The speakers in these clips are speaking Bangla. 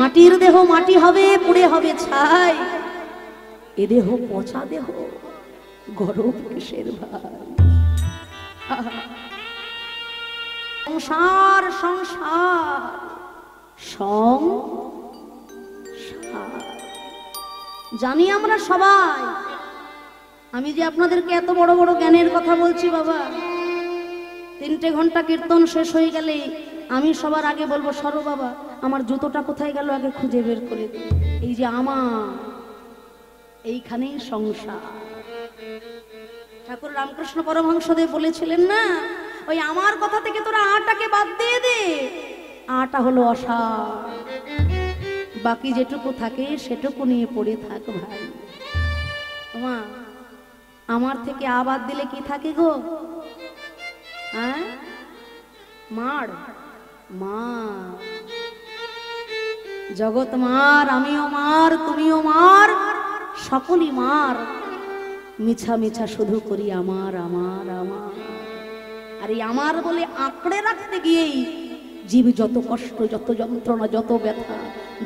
মাটির দেহ মাটি হবে, পুড়ে হবে ছাই। এ দেহ পচা দেহ, গরম কিসের ভাই? সংসার সংসার সংসার জানি আমরা সবাই। আমি যে আপনাদেরকে এত বড় বড় জ্ঞানের কথা বলছি বাবা, 3টে ঘন্টা কীর্তন শেষ হয়ে গেলে আমি সবার আগে বলবো, সরো বাবা, আমার জুতোটা কোথায় গেল আগে খুঁজে বের করে দিই। এই যে আমার এইখানেই সংসার। ঠাকুর রামকৃষ্ণ পরমহংসদেব বলেছিলেন না, ওই আমার কথা থেকে তোরা আটাকে বাদ দিয়ে দে। আটা হলো অসার, বাকি যেটুকু থাকে সেটুকু নিয়ে পড়ে থাক ভাই। মা, আমার থেকে আবাদ দিলে কি থাকে গো? হ্যাঁ, মার মার, জগৎ মার, আমিও মার, তুমিও মার, সকলই মার। মিছা মিছা শুধু করি আমার আমার আমার। আর এই আমার বলে আঁকড়ে রাখতে গিয়েই জীব যত কষ্ট, যত যন্ত্রণা, যত ব্যথা,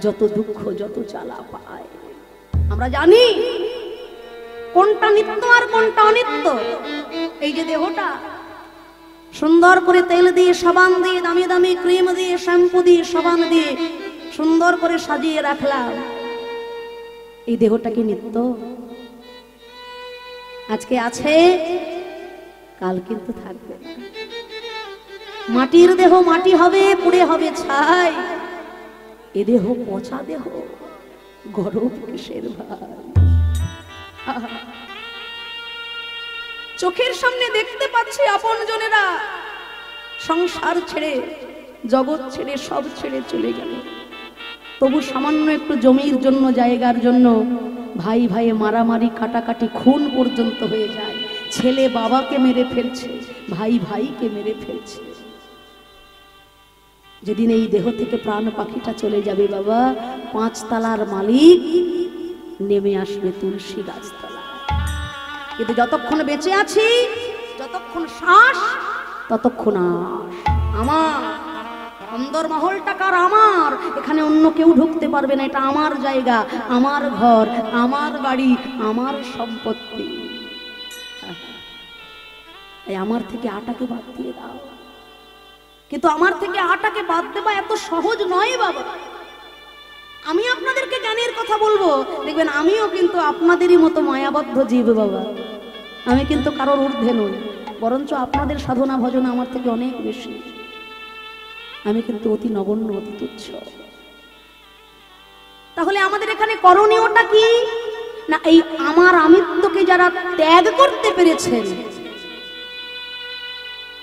যত দুঃখ, যত জ্বালা পায়। আমরা জানি কোনটা নিত্য আর কোনটা অনিত্য। এই যে দেহটা সুন্দর করে তেল দিয়ে, সাবান দিয়ে, দামি দামি ক্রিম দিয়ে, শ্যাম্পু দিয়ে, সাবান দিয়ে সুন্দর করে সাজিয়ে রাখলাম, এই দেহটা কি নিত্য? আজকে আছে, কাল কিন্তু থাকবে। মাটির দেহ মাটি হবে, পুড়ে হবে ছাই। এ দেহ পচা দেহ, গরম কিসের ভাই? চোখের সামনে দেখতে পাচ্ছি আপন জনেরা সংসার ছেড়ে, জগৎ ছেড়ে, সব ছেড়ে চলে গেল। তবু সামান্য একটু জমির জন্য, জায়গার জন্য ভাই ভাই মারামারি, কাটাকাটি, খুন পর্যন্ত হয়ে যায়। ছেলে বাবাকে মেরে ফেলছে, ভাই ভাইকে মেরে ফেলছে। যেদিন এই দেহ থেকে প্রাণ পাখিটা চলে যাবে বাবা, 5 তলার মালিক নেমে আসবে তুলসী গাছতলা। কিন্তু যতক্ষণ বেঁচে আছি, যতক্ষণ শ্বাস, ততক্ষণ আস। আমার অন্দর মহলটা কার? আমার। এখানে অন্য কেউ ঢুকতে পারবে না। এটা আমার জায়গা, আমার ঘর, আমার বাড়ি, আমার সম্পত্তি। এই আমার থেকে আটাকে বাদ দিয়ে দাও। কিন্তু আমার থেকে আটাকে বাদ দেওয়া এত সহজ নয় বাবা। আমি আপনাদেরকে জ্ঞানের কথা বলবো, দেখবেন আমিও কিন্তু আপনাদেরই মতো মায়াবদ্ধ জীব বাবা। আমি কিন্তু কারোর ঊর্ধ্বে নই, বরঞ্চ আপনাদের সাধনা ভজন আমার থেকে অনেক বেশি। আমি কিন্তু অতি নগণ্য, অতি তুচ্ছ। তাহলে আমাদের এখানে করণীয়টা কি? না, এই আমার আমিত্বকে যারা ত্যাগ করতে পেরেছেন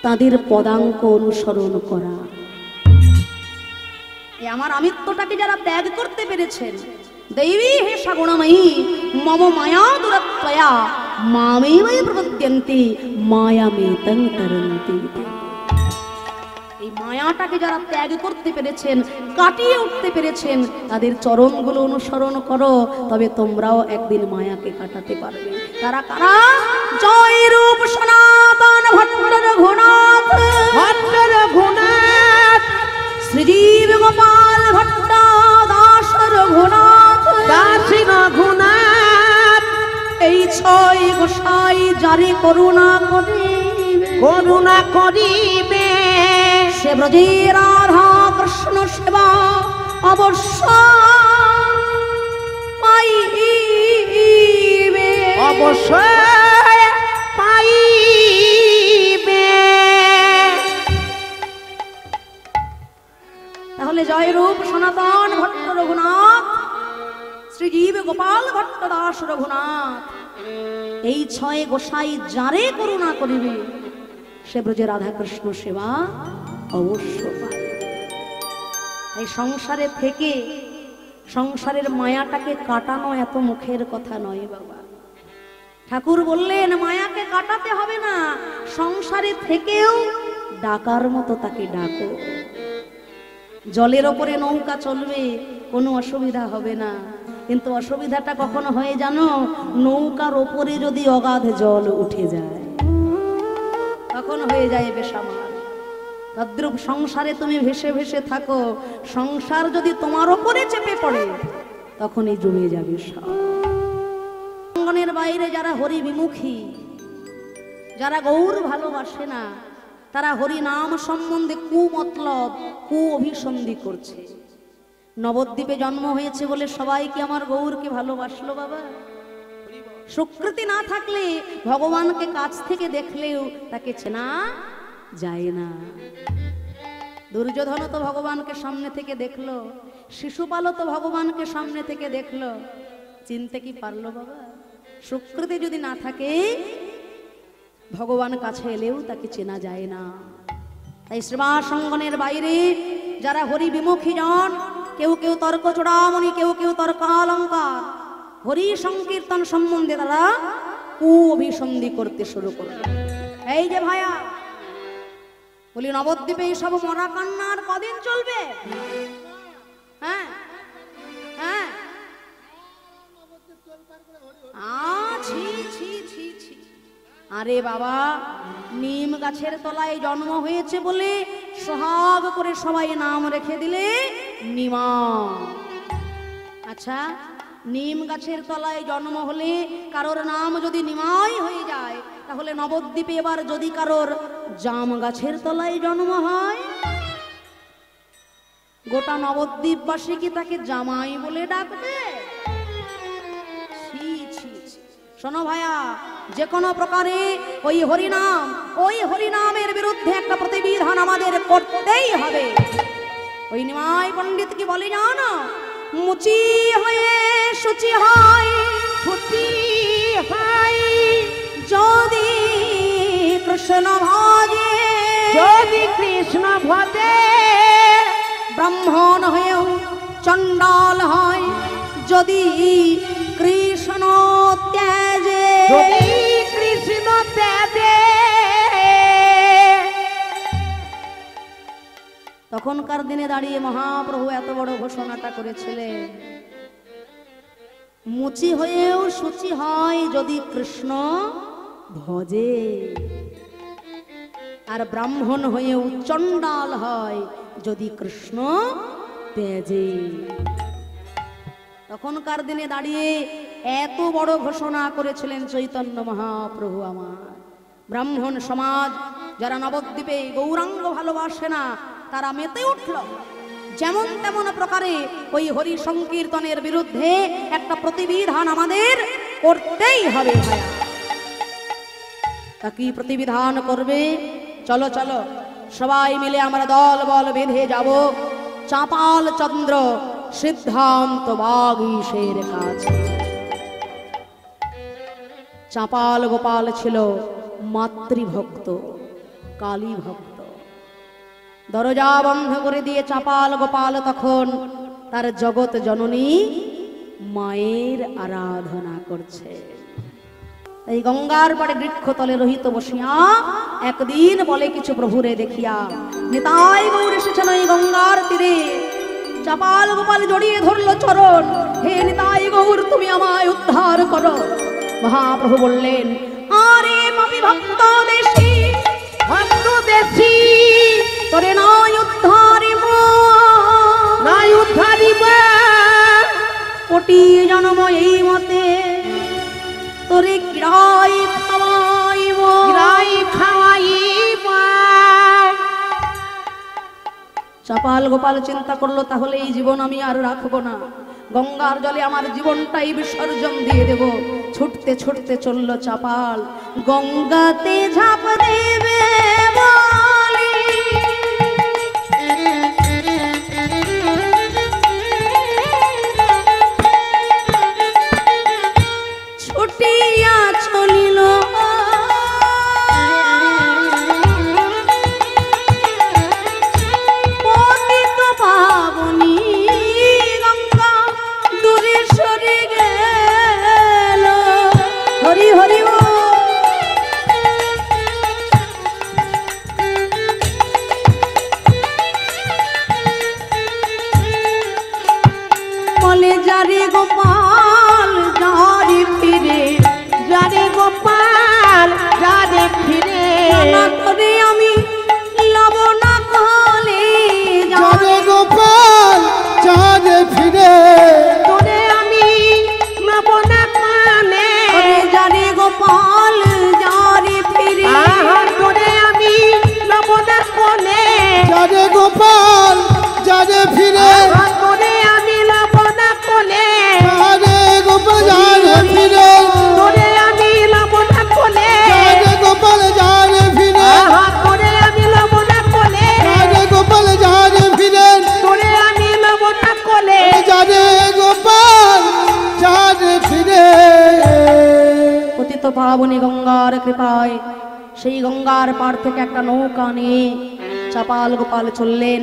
তাদের পদাঙ্ক অনুসরণ করা। এই আমার আমিত্বটাকে যারা ত্যাগ করতে পেরেছেন, দেবী হে সগুণময়ী মম মায়া দুরত্বয়া মামেবৈ প্রপদ্যন্তি মায়ামেতং তরন্তি। এই মায়াটাকে যারা ত্যাগ করতে পেরেছেন, কাটিয়ে উঠতে পেরেছেন, তাদের চরণগুলো অনুসরণ করো, তবে তোমরাও একদিন মায়াকে কাটাতে পারবে। তারা কারা? জয় রূপ সনাতন ভট্ট রঘুনাথ, ভট্ট রঘুনাথ, শ্রীজীব গোপাল ভট্ট দাস রঘুনাথ, দাস রঘুনাথ। এই 6 গোসাই যারে করুণা করিবে, করুণা করিবে, সে ব্রজে রাধা কৃষ্ণ সেবা অবশ্য পাইবে, অবশ্যই পাইবে। তাহলে জয় রূপ সনাতন ভট্ট রঘুনাথ, শ্রীজীব গোপাল ভট্ট দাস রঘুনাথ। এই 6 গোসাই যারে করুণা করিবে, সে ব্রজে রাধা কৃষ্ণ সেবা অবশ্য পায়। এই সংসারে থেকে সংসারের মায়াটাকে কাটানো এত মুখের কথা নয় বাবা। ঠাকুর বললেন মায়াকে কাটাতে হবে না, সংসারে থেকেও ডাকার মতো তাকে ডাকো। জলের ওপরে নৌকা চলবে, কোনো অসুবিধা হবে না। কিন্তু অসুবিধাটা কখন হয় জানো? নৌকার ওপরে যদি অগাধ জল উঠে যায়, তখন হয়ে যায় বেসামাল। তদ্রূপ সংসারে তুমি ভেসে ভেসে থাকো, সংসার যদি তোমার ওপরে চেপে পড়ে তখনই জমে যাবে সব। অঙ্গনের বাইরে যারা হরি বিমুখী, যারা গৌর ভালোবাসে না, তারা হরি নাম সম্বন্ধে কুমতলব, কু অভিসন্ধি করছে। নবদ্বীপে জন্ম হয়েছে বলে সবাই কি আমার গৌরকে ভালোবাসলো বাবা? সুকৃতি না থাকলে ভগবানকে কাছ থেকে দেখলেও তাকে চেনা যায় না। দুর্যোধন তো ভগবানকে সামনে থেকে দেখলো, শিশুপালও তো ভগবানকে সামনে থেকে দেখলো, চিনতে কি পারলো বাবা? সুকৃতি যদি না থাকে ভগবান কাছে এলেও তাকে চেনা যায় না। তাই শ্রীবাস অঙ্গনের বাইরে যারা হরি বিমুখী জন, কেউ কেউ তর্ক চূড়ামণি, কেউ কেউ তর্ক অলঙ্কার, হরি সংকীর্তন সম্বন্ধে তারা কু অভিসন্ধি করতে শুরু করল। এই যে ভাইয়া বলি, নবদ্বীপে এইসব মরা কান্নার কদিন চলবে? হ্যাঁ হ্যাঁ, ছি ছি ছি ছি। আরে বাবা, নিম গাছের তলায় জন্ম হয়েছে বলে সোহাগ করে সবাই নাম রেখে দিলে নিমা। আচ্ছা, নিম গাছের তলায় জন্ম হলে কারোর নাম যদি নিমাই হয়ে যায়, তাহলে নবদ্বীপে এবার যদি কারোর জাম গাছের তলায় জন্ম হয়, গোটা নবদ্বীপবাসী কি তাকে জামাই বলে ডাকবে? শোনো ভাইয়া, যে কোনো প্রকারে ওই হরিনামের বিরুদ্ধে একটা প্রতিবিধান আমাদের করতেই হবে। ওই নিমাই পণ্ডিত কি বলে জানো? মুচি হয়ে শুচি হয়, শুচি হয় যদি কৃষ্ণ ভজে, যদি কৃষ্ণ ভজে, ব্রাহ্মণ হয়েও চণ্ডাল হয় যদি কৃষ্ণ ত্যাজে, যদি কৃষ্ণ ত্যাজে। তখনকার দিনে দাঁড়িয়ে মহাপ্রভু এত বড় ঘোষণাটা করেছিলেন, মুচি হয়েও শুচি হয় যদি কৃষ্ণ ভজে, আর ব্রাহ্মণ হয়েও চণ্ডাল হয় যদি কৃষ্ণ ত্যাজে। তখনকার দিনে দাঁড়িয়ে এত বড় ঘোষণা করেছিলেন চৈতন্য মহাপ্রভু। আমার ব্রাহ্মণ সমাজ যারা নবদ্বীপে গৌরাঙ্গ ভালোবাসে না, তারা মেতে উঠল। যেমন তেমন প্রকারে ওই হরি সংকীর্তনের বিরুদ্ধে একটা প্রতিবিধান আমাদের করতেই হবে। তা কি প্রতিবিধান করবে? চলো চলো সবাই মিলে আমরা দল বল বেঁধে যাব চাপাল চন্দ্র সিদ্ধান্ত বাগীশের কাছে। চাপাল গোপাল ছিল মাতৃভক্ত, কালী ভক্ত। দরজা বন্ধ করে দিয়ে চাপাল গোপাল তখন তার জগৎ জননী মায়ের আরাধনা করছে। এই গঙ্গার পাড়ে বৃক্ষতলে রহিত বসিয়া একদিন বলে কিছু প্রভুরে দেখিয়া, নিতাই গৌর এসেছেন ওই গঙ্গার তীরে। চাপাল গোপাল জড়িয়ে ধরল চরণ, হে নিতাই গৌর তুমি আমায় উদ্ধার করো। মহাপ্রভু বললেন, আরে পাপী ভক্ত দেশী, ভক্ত দেশী, তোরে নাই উদ্ধারিব, নাই উদ্ধারিব, কোটি জন্ম এই মতে তোরে কিরাই খাওয়াইব, কিরাই খাওয়াইব। চাপাল গোপাল চিন্তা করলো, তাহলে এই জীবন আমি আর রাখবো না, গঙ্গার জলে আমার জীবনটাই বিসর্জন দিয়ে দেব। ছুটতে ছুটতে চলল চাপাল, গঙ্গাতে ঝাঁপ দেবে বলে ছুটিয়া চলিল। পতিত পাবনী গঙ্গা দূরে সরে গেল। হরি হরি বলে যারে গোপাল যারে ফিরে, যারে গোপাল যারে ফিরে, তোরে আমি লব না পাবনী গঙ্গার কৃপায় সেই গঙ্গার পার থেকে একটা নৌকা নিয়ে চাপাল গোপাল চললেন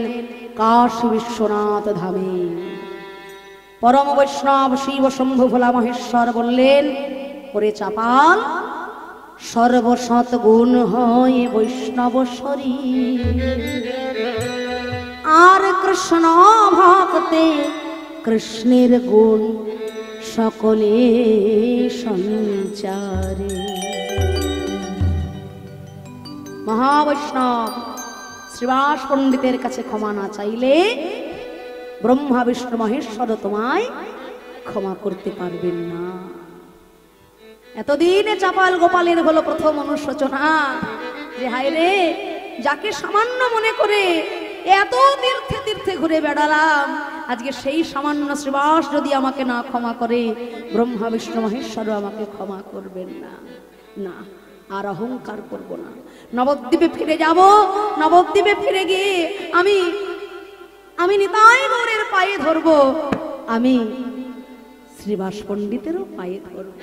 কাশী বিশ্বনাথ ধামে। পরম বৈষ্ণব শিব শম্ভু ভোলা মহেশ্বর বললেন, ওরে চাপাল, সর্বসৎ গুণ হয় বৈষ্ণব শরীর, আর কৃষ্ণ ভক্তে কৃষ্ণের গুণ সকলে সঞ্চারে। মহাবৈষ্ণব শ্রীবাস পণ্ডিতের কাছে ক্ষমা না চাইলে ব্রহ্মা বিষ্ণু মহেশ্বর তোমায় ক্ষমা করতে পারবেন না। এতদিনে চাপাল গোপালের হলো প্রথম অনুশোচনা যে হায় রে, যাকে সামান্য মনে করে এত তীর্থে তীর্থে ঘুরে বেড়ালাম, আজকে সেই সামান্য শ্রীবাস যদি আমাকে না ক্ষমা করে, ব্রহ্মা বিষ্ণু মহেশ্বর আমাকে ক্ষমা করবেন না। না, আর অহংকার করব না, নবদ্বীপে ফিরে যাব। নবদ্বীপে ফিরে গিয়ে আমি নিতাই গৌরের পায়ে ধরব, আমি শ্রীবাস পণ্ডিতেরও পায়ে ধরব।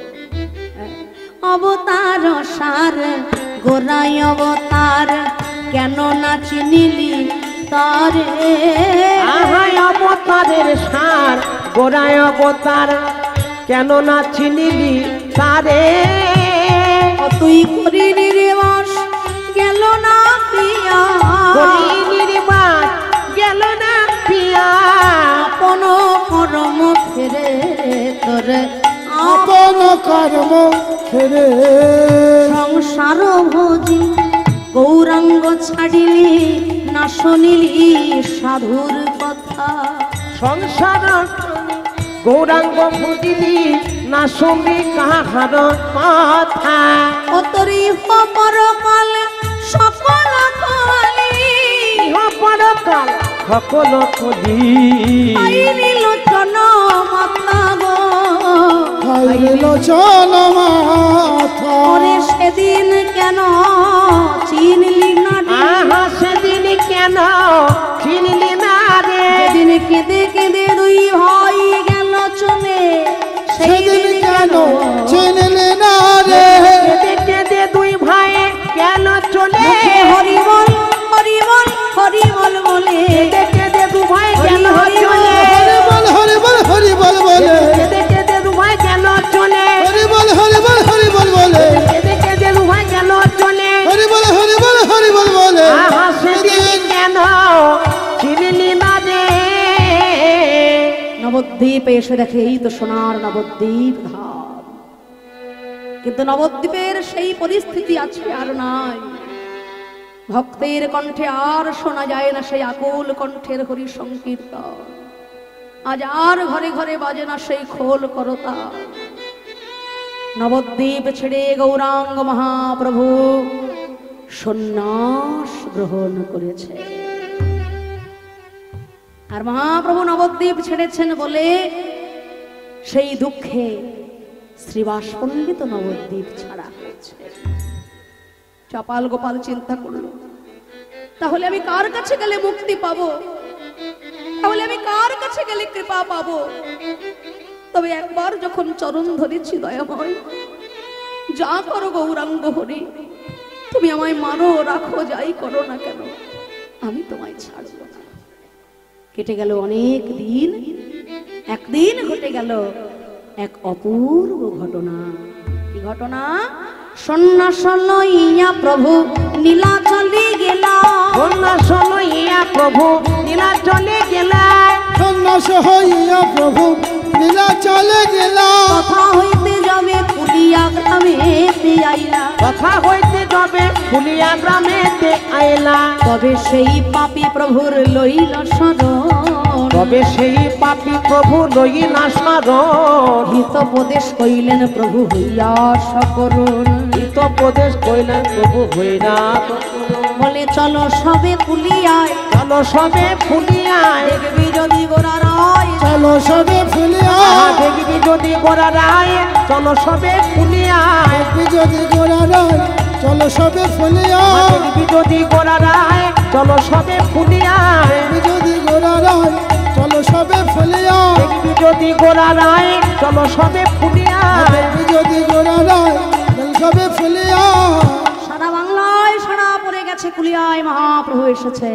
অবতার সার গোরাই অবতার, কেন না চিনিলি তারে? অবতারের সার গোরাই অবতার, কেন না চিনিলি তারে? তুই করি নির্বাস গেল না প্রিয়া, নির্বাস গেল না প্রিয়া, আপন কর্ম ফেরে তোর, আপন কর্ম ফেরে সংসার ভোজি গৌরাঙ্গ ছাড়িলি না শুনিলি সাধুর কথা। সংসার গৌরাঙ্গ বুঝিলি না শুনবি কাহার কথা। অতরি পরকাল সকল কালি, পরকাল সকল কলি, আইনি লোচন মাতা গো, খাইলে লোচন মাথা। ওরে সেদিন কেন চিনলি না রে? সেদিন কেন চিনলি না রে? সেদিন কেঁদে কেঁদে দুই ভাই গেল চলে, সেদিন কেন চিনলে না রে? কেঁদে কেঁদে দুই ভাই গেল চলে, হরিবল হরিবল হরিবল বলে, কেঁদে কেঁদে দু ভাই গেল চলে, হরিবল হরিবল হরিবল বলে, কেঁদে কেঁদে দু ভাই গেল চলে, হরিবল হরিবল হরিবল বলে, কেঁদে কেঁদে দু ভাই গেল চলে, হরিবল হরিবল হরিবল বলে। সেদিন কেন চিনলি না রে? নবদ্বীপে এসে দেখে এই তো সোনার নবদ্বীপ ধাম, কিন্তু নবদ্বীপের সেই পরিস্থিতি আছে আর নাই। ভক্তের কণ্ঠে আর শোনা যায় না সেই আকুল কণ্ঠের হরি সংকীর্তন, আজ আর ঘরে ঘরে বাজে না সেই খোল করতা। নবদ্বীপ ছেড়ে গৌরাঙ্গ মহাপ্রভু সন্ন্যাস গ্রহণ করেছে। আর মহাপ্রভু নবদ্বীপ ছেড়েছেন বলে সেই দুঃখে শ্রীবাস পণ্ডিত নবদ্বীপ ছাড়া হয়েছে। চাপাল গোপাল চিন্তা করলো, তাহলে আমি কার কাছে গেলে মুক্তি পাবো? তাহলে আমি কার কাছে গেলে কৃপা পাবো? তবে একবার যখন চরণ ধরেছি দয়াময়, যা করো গৌরাঙ্গ হরি, তুমি আমায় মারো রাখো যাই করো না কেন, আমি তোমায় ছাড়ব না। কেটে গেল অনেক দিন, একদিন ঘটে গেল এক অপূর্ব ঘটনা। কি ঘটনা? সন্ন্যাস লইয়া প্রভু নীলাচলে গেলা, সন্ন্যাস লইয়া প্রভু নীলাচলে গেলা, সন্ন্যাস হইয়া প্রভু নীলাচলে গেলা। কথা হইতে যাবে ফুলিয়া গ্রামেতে আইলা, কথা হইতে যাবে ফুলিয়া গ্রামেতে আইলা। তবে সেই পাপী প্রভুর লইল শরণ, তবে সেই পাপী প্রভু লইলা শরণ। হিতোপদেশ কইলেন প্রভু হইয়া সকরুণ, হিতোপদেশ কইলেন প্রভু হইয়া বলে চলো সবে কুলিয়ায়, চলো সবে ফুলিয়ায়, দেখবি যদি গোরা রায়, চলো সবে ফুলিয়া, দেখবি যদি গোরা রায়, চলো সবে ফুলিয়ায়, দেখবি যদি গোরা রায়, চলো সবে ফুলিয়া, দেখবি যদি গোরা রায়, চলো সবে ফুলিয়ায়, দেখবি যদি গোরা রায়, চলো সবে ফুলিয়া, দেখবি যদি গোরা রায়, চলো সবে ফুলিয়ায়, দেখবি যদি গোরা রায়, চলো সবে ফেলিয়া সারা বাংলায় সারা পড়ে গেছে, কুলিয়ায় মহাপ্রভু এসেছে।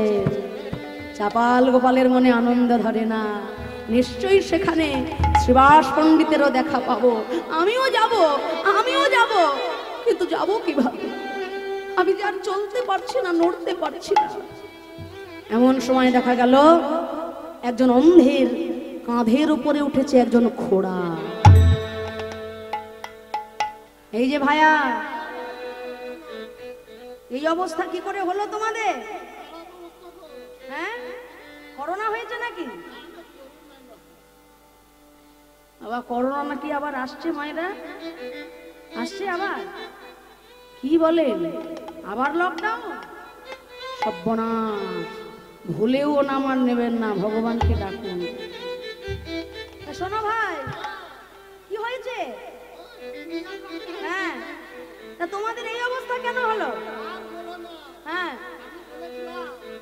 চাপাল গোপালের মনে আনন্দ ধরে না, নিশ্চয়ই সেখানে শ্রীবাস পণ্ডিতেরও দেখা পাবো। আমিও যাব, কিন্তু যাব কিভাবে? আমি যে আর চলতে পারছি না, নড়তে পারছি না। এমন সময় দেখা গেল একজন অন্ধের কাঁধের উপরে উঠেছে একজন ঘোড়া। এই যে ভাইয়া, এই অবস্থা কি করে হলো তোমাদের? হ্যাঁ, করোনা হয়েছে নাকি? আবার করোনা নাকি আবার আসছে? মায়েরা আসছে আবার? কি বলেন, আবার লকডাউন? সর্বনাশ, ভুলেও নামার নেবেন না, ভগবানকে ডাকুন। শোনো ভাই, কি হয়েছে? হ্যাঁ, তা তোমাদের এই অবস্থা কেন হলো? হ্যাঁ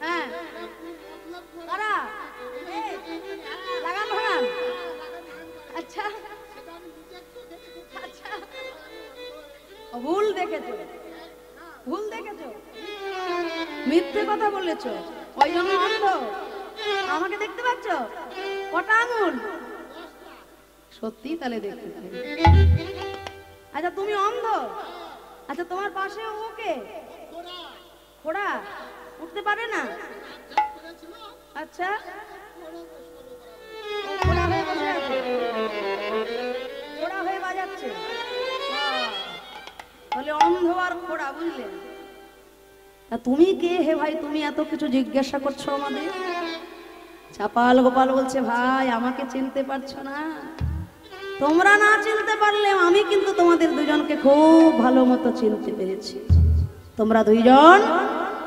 হ্যাঁ, কারা? লাগান ভাগান? আচ্ছা আচ্ছা, ভুল দেখেছো, ভুল দেখেছো, মিথ্যে কথা বলেছো, ওই জন্য অন্ধ। আমাকে দেখতে পাচ্ছ? কটা আঙুল? সত্যি তাহলে দেখতে পাই। আচ্ছা তুমি অন্ধ? আচ্ছা তোমার পাশে ওকে ঘোড়া উঠতে পারে না? আচ্ছা, ঘোড়া হয়ে বসে আছে, ঘোড়া হয়ে বাজাচ্ছে। তাহলে অন্ধ আর ঘোড়া, বুঝলে? তা তুমি কে হে ভাই, তুমি এত কিছু জিজ্ঞাসা করছো আমাদের? চাপাল গোপাল বলছে, ভাই আমাকে চিনতে পারছো না? তোমরা না চিনতে পারলে আমি কিন্তু তোমাদের দুজনকে খুব ভালো মতো চিনতে পেরেছি। তোমরা দুইজন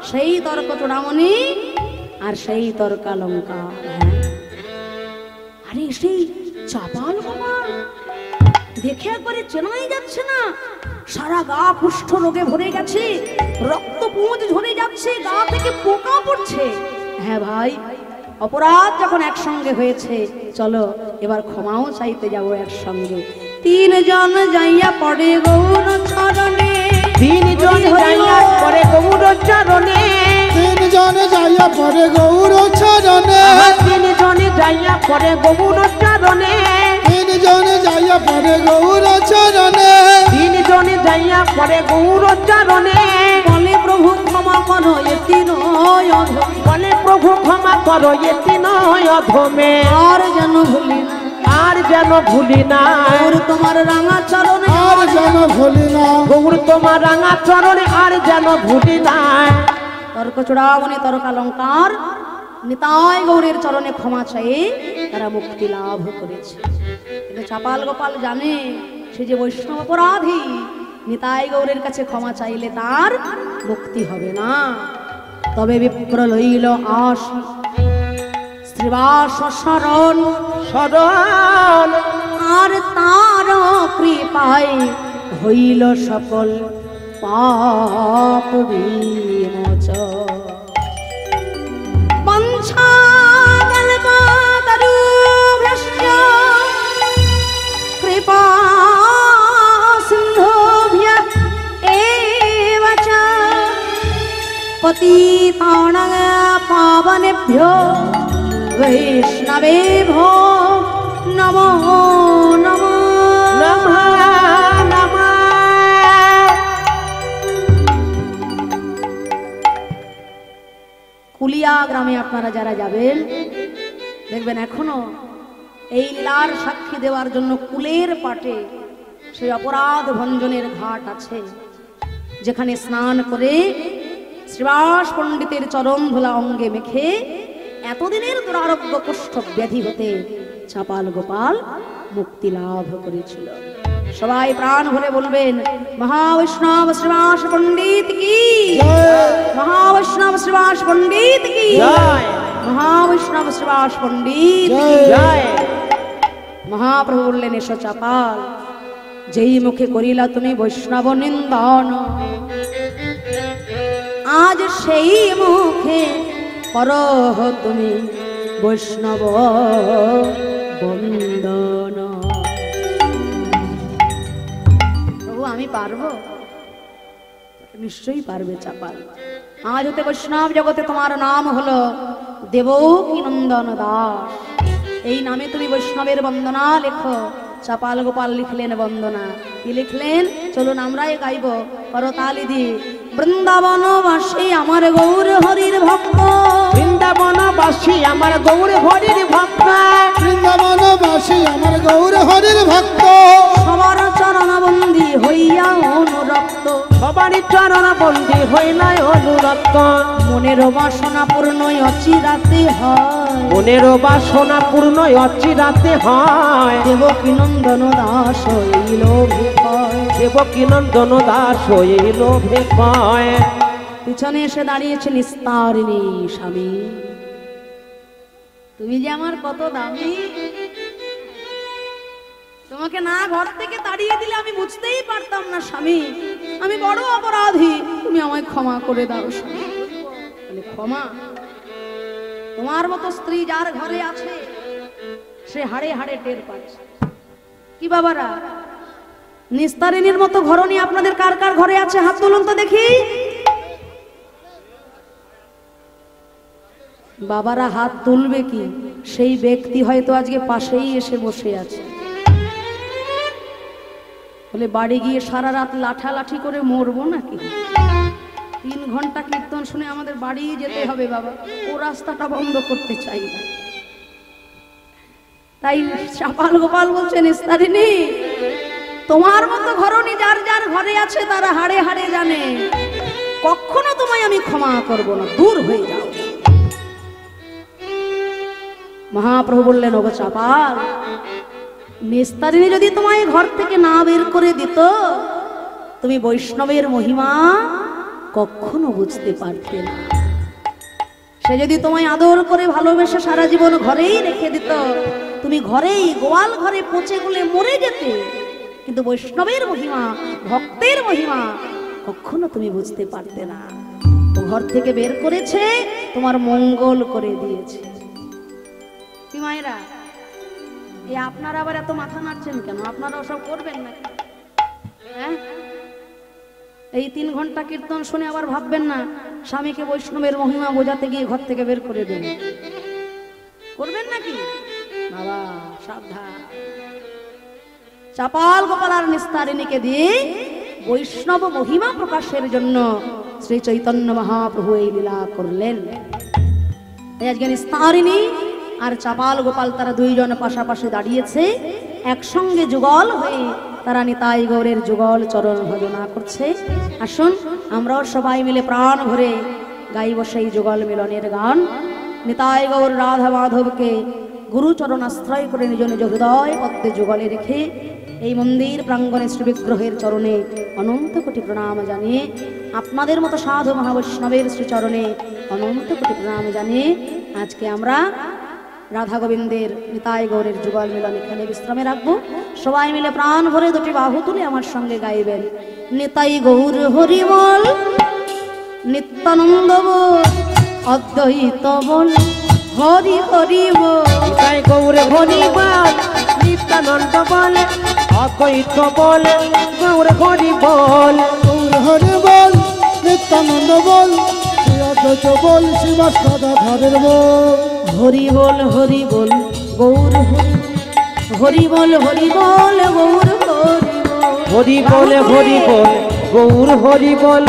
সেই তর্ক চূড়ামণি আর সেই তর্কালঙ্কার। আরে সেই চাপাল গোপাল দেখে একবারে চেনাই যাচ্ছে না, সারা গা কুষ্ঠ রোগে ভরে গেছে, রক্ত পুঁজ ঝরে যাচ্ছে, গা থেকে পোকা পড়ছে। হ্যাঁ ভাই, অপরাধ যখন একসঙ্গে হয়েছে, চলো এবার ক্ষমাও চাইতে যাবো একসঙ্গে। তিনজন যাইয়া পড়ে গৌর চরণে, তিনজন যাইয়া পড়ে গৌর চরণে, তিনজন যাইয়া পড়ে গৌর চরণে, তিনজন যাইয়া পড়ে গৌর চরণে, তিনজন যাইয়া পড়ে গৌর চরণে, তিনজন যাইয়া পড়ে গৌর চরণে। বলে প্রভু ক্ষমা করো এতি নয় অধমে, বলে প্রভু ক্ষমা করো এতি নয় অধমে, আর যেন ভুলি না, আর যেন ভুলি না, গৌর তোমার রাঙা চরণে, আর যেন ভুলি না, গৌর তোমার রাঙা চরণে আর যেন ভুলি না। তর্ক চূড়ামণি তর্কালঙ্কার নিতাই গৌরের চরণে ক্ষমা চাই তারা মুক্তি লাভ করেছে। কিন্তু চাপাল গোপাল জানে সে যে বৈষ্ণব অপরাধী, নিতাই গৌরের কাছে ক্ষমা চাইলে তার মুক্তি হবে না। তবে বিপ্র লইল আশ শ্রীবাস শরণ, শরণ আর তার কৃপায় হইল সকল পাপ বিমোচন। বঞ্ছা কল্পতরুভ্যশ্চ কৃপা সিন্ধুভ্যঃ এব চ পতিতানাং পাবনেভ্যো বৈষ্ণবেভ্যো নমো নমঃ। নমঃ নমঃ। কুলিয়া গ্রামে আপনারা যারা যাবেন দেখবেন এখনো এই লীলার সাক্ষী দেওয়ার জন্য কুলের পাটে সেই অপরাধ ভঞ্জনের ঘাট আছে, যেখানে স্নান করে শ্রীবাস পণ্ডিতের চরণ ধুলা অঙ্গে মেখে এতদিনের দুরারোগ্য কুষ্ঠ ব্যাধি হতে চাপাল গোপাল মুক্তি লাভ করেছিল। সবাই প্রাণ ভরে বলবেন মহাবৈষ্ণব শ্রীবাস পণ্ডিত কি, মহাবৈষ্ণব শ্রীবাস পণ্ডিত কি, মহাবৈষ্ণব শ্রীবাস পণ্ডিত কি জয়। মহাপ্রভু বললেন, এসো চাপাল, যেই মুখে করিলা তুমি বৈষ্ণব নিন্দন, আজ সেই মুখে করহ তুমি বৈষ্ণব বন্দন। প্রভু আমি পারবো? নিশ্চয়ই পারবে চাপাল। আজ হতে বৈষ্ণব জগতে তোমার নাম হলো দেবকী নন্দন দাস। এই নামে তুমি বৈষ্ণবের বন্দনা লেখো। চাপাল গোপাল লিখলেন বন্দনা। কি লিখলেন? চলুন আমরাই গাইব করতালি দিয়ে। বৃন্দাবনবাসী আমার গৌর হরির ভক্ত, বৃন্দাবনবাসী আমার গৌর হরির ভক্ত, বৃন্দাবনবাসী আমার গৌর হরির ভক্ত, সবার চরণ বন্দী হইয়া অনুরক্ত, সবার চরণ বন্দী হইলাই অনুরক্ত। মনের বাসনা পূর্ণ অচিরাতে হয়, মনের বাসনা পূর্ণ অচিরাতে হয়। দেবকী নন্দন দাস এই লোভে হয়। দেবকী নন্দন দাস এই লোভে পায়। পিছনে এসে দাঁড়িয়েছে নিস্তারিণী স্বামী। তুমি যে আমার কত দামি, তোমাকে না ঘর থেকে তাড়িয়ে দিলে আমি বুঝতেই পারতাম না স্বামী। আমি বড় অপরাধী, তুমি আমায় ক্ষমা করে দাও স্বামী। বলে, ক্ষমা? তোমার মতো স্ত্রী যার ঘরে আছে সে হাড়ে হাড়ে টের পাচ্ছে। কি বাবারা, নিস্তারিণীর মতো ঘরণী আপনাদের কার কার ঘরে আছে? হাত তুলুন তো দেখি। বাবারা হাত তুলবে কি? সেই ব্যক্তি হয়তো আজকে পাশেই এসে বসে আছে। বলে, বাড়ি গিয়ে সারা রাত লাঠালাঠি করে মরবো নাকি? 3 ঘন্টা কীর্তন শুনে আমাদের বাড়ি যেতে হবে বাবা, ও রাস্তাটা বন্ধ করতে চাই না। তাই চাপাল গোপাল বলছেন, নিস্তারিণী তোমার মতো ঘরণী যার যার ঘরে আছে তারা হাড়ে হাড়ে জানে, কখনো তোমায় আমি ক্ষমা করব না, দূর হয়ে যাও। মহাপ্রভু বললেন, ওগো চাপাল, নিস্তারিণী যদি তোমায় ঘর থেকে না বের করে দিত, তুমি বৈষ্ণবের মহিমা কখনো বুঝতে পারতে না। সে যদি তোমায় আদর করে ভালোবেসে সারা জীবন ঘরেই রেখে দিত, তুমি ঘরেই গোয়াল ঘরে পচে গলে মরে যেতে, কিন্তু বৈষ্ণবের মহিমা, ভক্তের মহিমা কখনো তুমি বুঝতে পারতে না। ও ঘর থেকে বের করেছে, তোমার মঙ্গল করে দিয়েছে। কি মায়েরা, এই আপনারা আবার এত মাথা নাড়ছেন কেন? আপনারা ওসব করবেন না? হ্যাঁ, এই 3 ঘন্টা কীর্তন শুনে আবার ভাববেন না স্বামীকে বৈষ্ণবের মহিমা বোঝাতে গিয়ে ঘর থেকে বের করে দেন। করবেন নাকি বাবা? সাবধান। চাপাল গোপাল আর নিস্তারিণীকে দিয়ে বৈষ্ণব মহিমা প্রকাশের জন্য শ্রী চৈতন্য মহাপ্রভু এই লীলা করলেন। আজকে নিস্তারিণী আর চাপাল গোপাল তারা দুইজন পাশাপাশি দাঁড়িয়েছে, একসঙ্গে যুগল হয়ে তারা নিতাই গৌরের যুগল চরণ ভজনা করছে। আসুন আমরাও সবাই মিলে প্রাণ ভরে গাইব সেই যুগল মিলনের গান। নিতাই গৌর রাধা মাধবকে গুরুচরণ আশ্রয় করে নিজ নিজ হৃদয় পদ্মে যুগলে রেখে এই মন্দির প্রাঙ্গণে শ্রী বিগ্রহের চরণে অনন্ত কোটি প্রণাম জানিয়ে, আপনাদের মতো সাধু মহাবৈষ্ণবের শ্রীচরণে অনন্ত কোটি প্রণাম জানিয়ে আজকে আমরা রাধা গোবিন্দের নিতাই গৌরের যুগল মিলন এখানে বিশ্রামে রাখবো। সবাই মিলে প্রাণ ভরে দুটি বাহু তুলে আমার সঙ্গে গাইবেন, নিতাই গৌর হরি বল, নিত্যানন্দ বল, অদ্বৈত বল, হরি হরি বল। নিতাই গৌর হরি বল, নিত্যানন্দ বল, অদ্বৈত বল, গৌর হরি বল। গৌর হরি বল, নিত্যানন্দ বল, শ্রী অদ্বৈত বল, শ্রীবাস গদাধরের বল। হরি বল হরি বল গৌর হরি বল, হরি বল গৌর হরি বল, হরি বল গৌর হরি বল,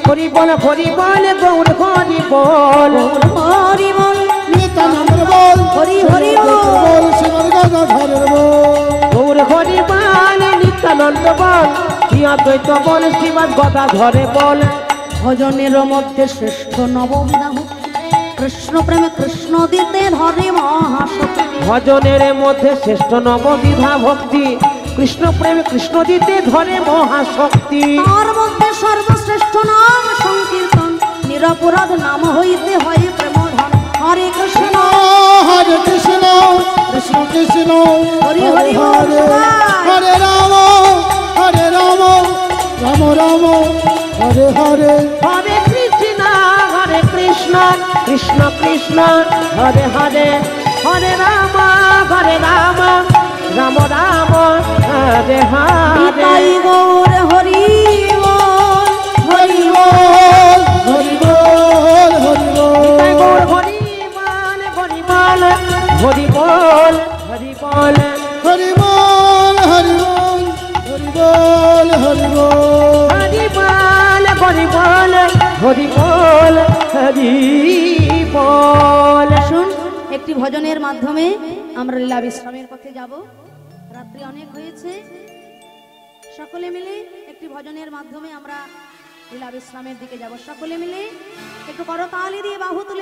হরি বল হরি বল গৌর হরি বল। হরি বল নিত্যানন্দ বল, হরি হরি বল, শ্রীবাস গদাধরের বল। গৌর হরি বল, নিত্যানন্দ বল, শ্রী অদ্বৈত বল, শ্রীবাস গদাধরে বল। ভজনের মধ্যে শ্রেষ্ঠ নববিধা কৃষ্ণ প্রেমে কৃষ্ণ দিতে ধরে মহাশক্তি। ভজনের মধ্যে শ্রেষ্ঠ নববিধা ভক্তি, কৃষ্ণ প্রেমে কৃষ্ণ দিতে ধরে মহাশক্তি। তার মধ্যে সর্বশ্রেষ্ঠ নাম সংকীর্তন, নিরপরাধ নাম হইতে হয় প্রেমধন। হরে কৃষ্ণ হরে কৃষ্ণ, কৃষ্ণ কৃষ্ণ হরি হরে হরি হরে, হরে রাম হরে রাম, রাম রাম হরে হরে। হরে কৃষ্ণ হরে কৃষ্ণ, কৃষ্ণ কৃষ্ণ হরে হরে, হরে রাম রাম, রাম রাম হরে হরে। নিতাই গৌর হরি বল, হরি বল হরি বল হরি বল। আসুন একটি ভজনের মাধ্যমে আমরা লীলা বিশ্রামের পথে যাব। রাত্রি অনেক হয়েছে, সকলে মিলে একটি ভজনের মাধ্যমে আমরা লীলা বিশ্রামের দিকে যাব। সকলে মিলে একটু করতালি দিয়ে বাহু তুলে